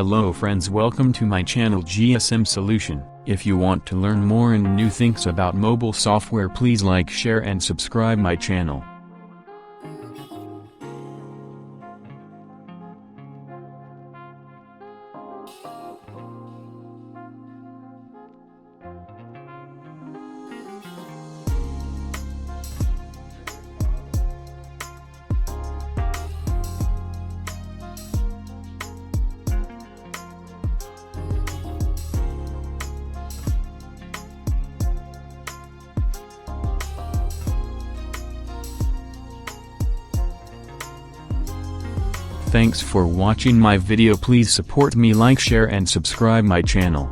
Hello friends, welcome to my channel GSM Solution. If you want to learn more and new things about mobile software, please like, share and subscribe my channel. Thanks for watching my video. Please support me, like, share and subscribe my channel.